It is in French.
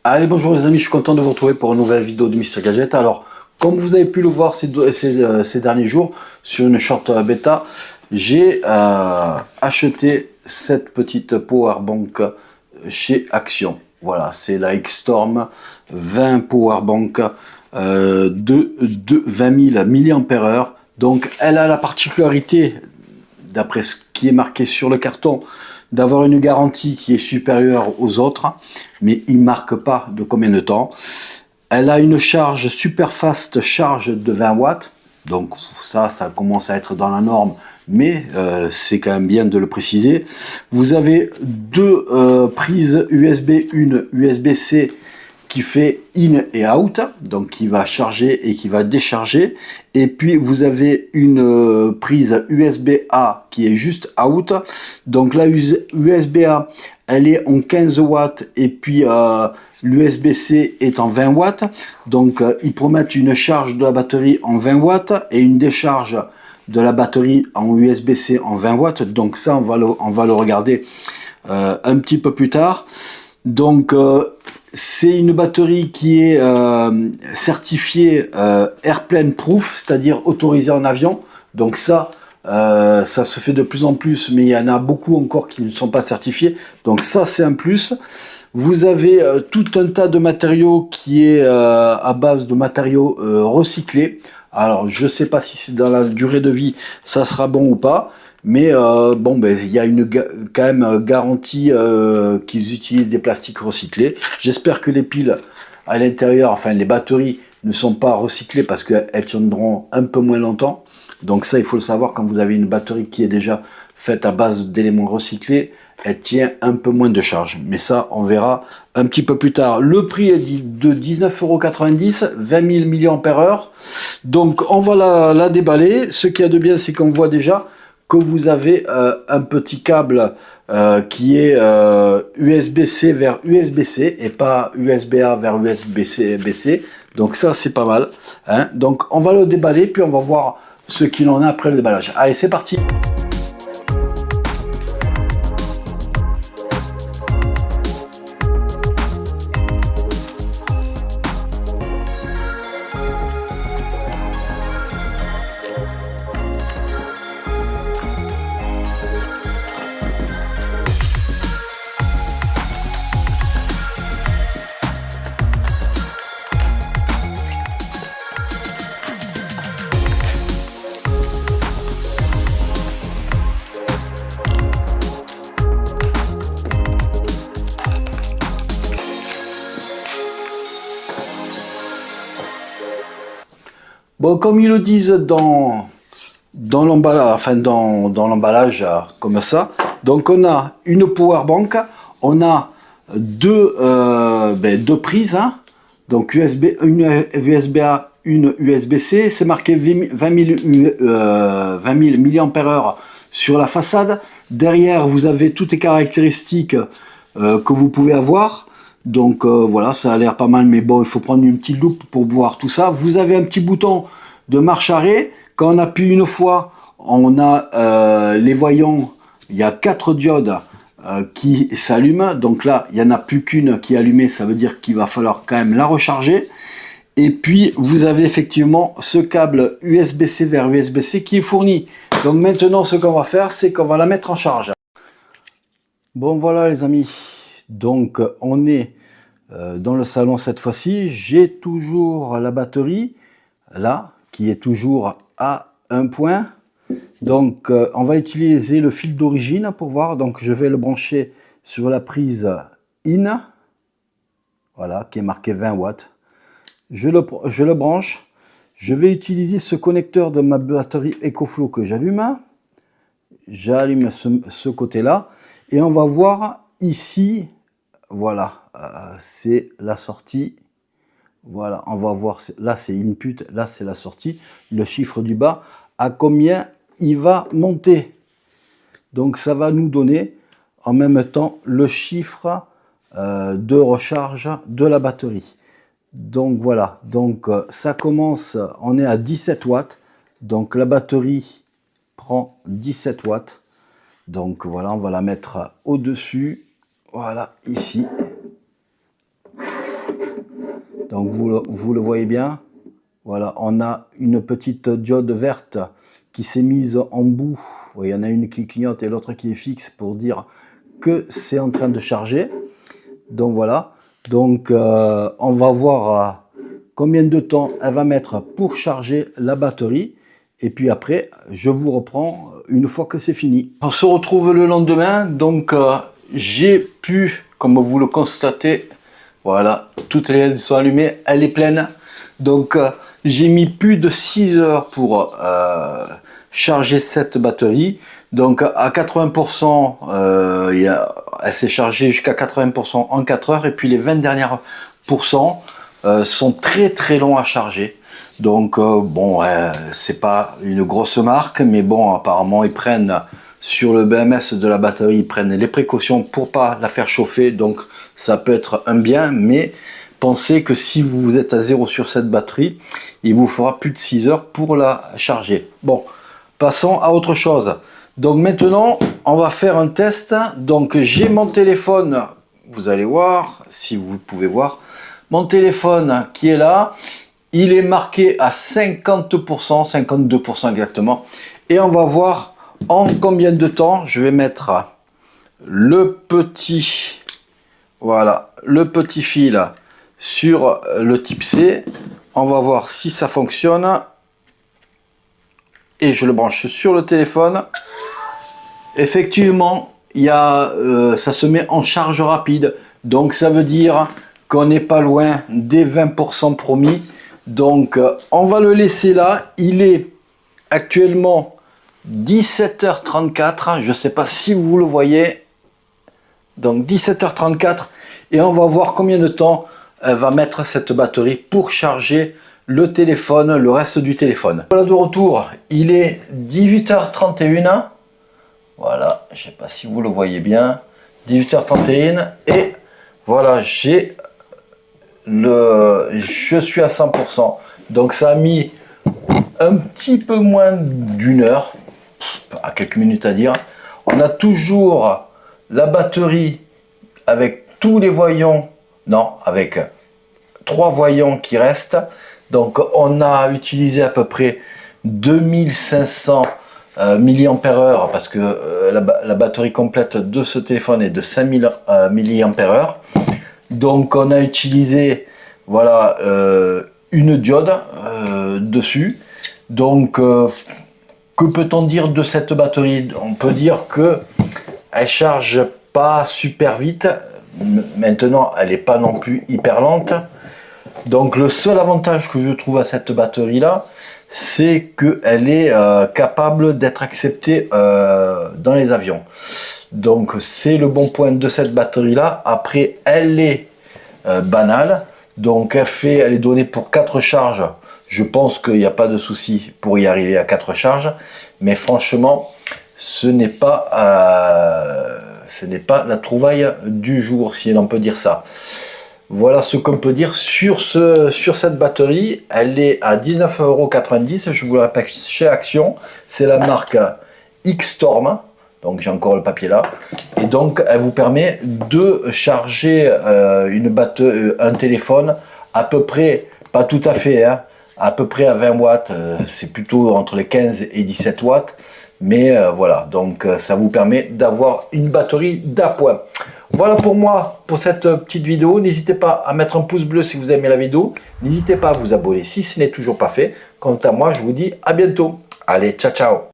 Allez, bonjour les amis, je suis content de vous retrouver pour une nouvelle vidéo de Mister Gadget. Alors, comme vous avez pu le voir ces derniers jours sur une short bêta, j'ai acheté cette petite powerbank chez Action. Voilà, c'est la X-Storm 20 powerbank de 20 000 mAh. Donc, elle a la particularité, d'après ce qui est marqué sur le carton, d'avoir une garantie qui est supérieure aux autres, mais il ne marque pas de combien de temps. Elle a une charge super fast charge de 20 watts, donc ça commence à être dans la norme, mais c'est quand même bien de le préciser. Vous avez deux prises USB, une USB-C qui fait in et out, donc qui va charger et qui va décharger, et puis vous avez une prise USB-A qui est juste out. Donc la USB-A elle est en 15 watts et puis l'USB-C est en 20 watts, donc ils promettent une charge de la batterie en 20 watts et une décharge de la batterie en USB-C en 20 watts. Donc ça on va le regarder un petit peu plus tard. Donc c'est une batterie qui est certifiée Airplane Proof, c'est-à-dire autorisée en avion. Donc ça se fait de plus en plus, mais il y en a beaucoup encore qui ne sont pas certifiés. Donc ça, c'est un plus. Vous avez tout un tas de matériaux qui est à base de matériaux recyclés. Alors, je ne sais pas si c'est dans la durée de vie, ça sera bon ou pas. Mais bon, ben, il y a quand même garantie qu'ils utilisent des plastiques recyclés. J'espère que les piles à l'intérieur, enfin les batteries, ne sont pas recyclées parce qu'elles tiendront un peu moins longtemps. Donc ça, il faut le savoir, quand vous avez une batterie qui est déjà faite à base d'éléments recyclés, elle tient un peu moins de charge. Mais ça, on verra un petit peu plus tard. Le prix est de 19,90 €, 20 000 mAh. Donc on va la déballer. Ce qu'il y a de bien, c'est qu'on voit déjà que vous avez un petit câble qui est USB-C vers USB-C et pas USB-A vers USB-C. Donc ça, c'est pas mal, hein. Donc on va le déballer, puis on va voir ce qu'il en a après le déballage. Allez, c'est parti. Bon, comme ils le disent dans l'emballage, enfin dans l'emballage comme ça, donc on a une powerbank, on a deux prises, hein, donc USB, une USB-A, une USB-C, c'est marqué 20 000 mAh sur la façade. Derrière, vous avez toutes les caractéristiques que vous pouvez avoir. Donc voilà, ça a l'air pas mal, mais bon, il faut prendre une petite loupe pour voir tout ça. Vous avez un petit bouton de marche arrêt. Quand on appuie une fois, on a les voyants. Il y a 4 diodes qui s'allument. Donc là, il n'y en a plus qu'une qui est allumée. Ça veut dire qu'il va falloir quand même la recharger. Et puis, vous avez effectivement ce câble USB-C vers USB-C qui est fourni. Donc maintenant, ce qu'on va faire, c'est qu'on va la mettre en charge. Bon, voilà les amis. Donc on est dans le salon cette fois-ci. J'ai toujours la batterie là qui est toujours à un point. Donc on va utiliser le fil d'origine pour voir. Donc je vais le brancher sur la prise in, voilà, qui est marqué 20 watts. Je le branche. Je vais utiliser ce connecteur de ma batterie EcoFlow que j'allume. J'allume ce côté-là et on va voir ici. Voilà, c'est la sortie. Voilà, on va voir, là c'est input, là c'est la sortie. Le chiffre du bas, à combien il va monter. Donc ça va nous donner en même temps le chiffre de recharge de la batterie. Donc voilà, donc ça commence, on est à 17 watts. Donc la batterie prend 17 watts. Donc voilà, on va la mettre au-dessus. Voilà, ici. Donc vous le voyez bien. Voilà, on a une petite diode verte qui s'est mise en bout. Il y en a une qui clignote et l'autre qui est fixe pour dire que c'est en train de charger. Donc voilà. Donc on va voir combien de temps elle va mettre pour charger la batterie. Et puis après, je vous reprends une fois que c'est fini. On se retrouve le lendemain. Donc j'ai pu, comme vous le constatez, voilà, toutes les LED sont allumées, elle est pleine. Donc j'ai mis plus de 6 heures pour charger cette batterie. Donc à 80%, elle s'est chargée jusqu'à 80% en 4 heures. Et puis les 20 dernières pourcents sont très très longs à charger. Donc bon, c'est pas une grosse marque, mais bon, apparemment ils prennent sur le BMS de la batterie, ils prennent les précautions pour pas la faire chauffer. Donc ça peut être un bien, mais pensez que si vous êtes à 0 sur cette batterie, il vous faudra plus de 6 heures pour la charger. Bon, passons à autre chose. Donc maintenant, on va faire un test. Donc j'ai mon téléphone, vous allez voir, si vous pouvez voir, mon téléphone qui est là. Il est marqué à 50%, 52% exactement. Et on va voir en combien de temps je vais mettre le petit, voilà, le petit fil sur le type C. On va voir si ça fonctionne. Et je le branche sur le téléphone. Effectivement, ça se met en charge rapide. Donc ça veut dire qu'on n'est pas loin des 20% promis. Donc on va le laisser là. Il est actuellement 17h34. Je ne sais pas si vous le voyez. Donc 17h34. Et on va voir combien de temps elle va mettre cette batterie pour charger le téléphone, le reste du téléphone. Voilà, de retour. Il est 18h31. Voilà, je ne sais pas si vous le voyez bien. 18h31. Et voilà, je suis à 100%. Donc ça a mis un petit peu moins d'une heure, à quelques minutes à dire. On a toujours la batterie avec tous les voyants, non, avec 3 voyants qui restent. Donc on a utilisé à peu près 2500 mAh parce que la batterie complète de ce téléphone est de 5000 mAh. Donc on a utilisé, voilà, une diode dessus. Donc que peut-on dire de cette batterie? On peut dire que elle charge pas super vite. Maintenant elle n'est pas non plus hyper lente. Donc le seul avantage que je trouve à cette batterie là, c'est qu'elle est capable d'être acceptée dans les avions. Donc c'est le bon point de cette batterie là. Après elle est banale. Donc elle est donnée pour 4 charges. Je pense qu'il n'y a pas de souci pour y arriver à 4 charges. Mais franchement, ce n'est pas la trouvaille du jour, si l'on peut dire ça. Voilà ce qu'on peut dire sur cette batterie. Elle est à 19,90 €. Je vous la rappelle chez Action. C'est la marque X-Storm. Donc j'ai encore le papier là. Et donc elle vous permet de charger un téléphone à peu près, pas tout à fait, hein, à peu près à 20 watts. C'est plutôt entre les 15 et 17 watts. Mais voilà, donc ça vous permet d'avoir une batterie d'appoint. Voilà pour moi, pour cette petite vidéo. N'hésitez pas à mettre un pouce bleu si vous aimez la vidéo. N'hésitez pas à vous abonner si ce n'est toujours pas fait. Quant à moi, je vous dis à bientôt. Allez, ciao, ciao.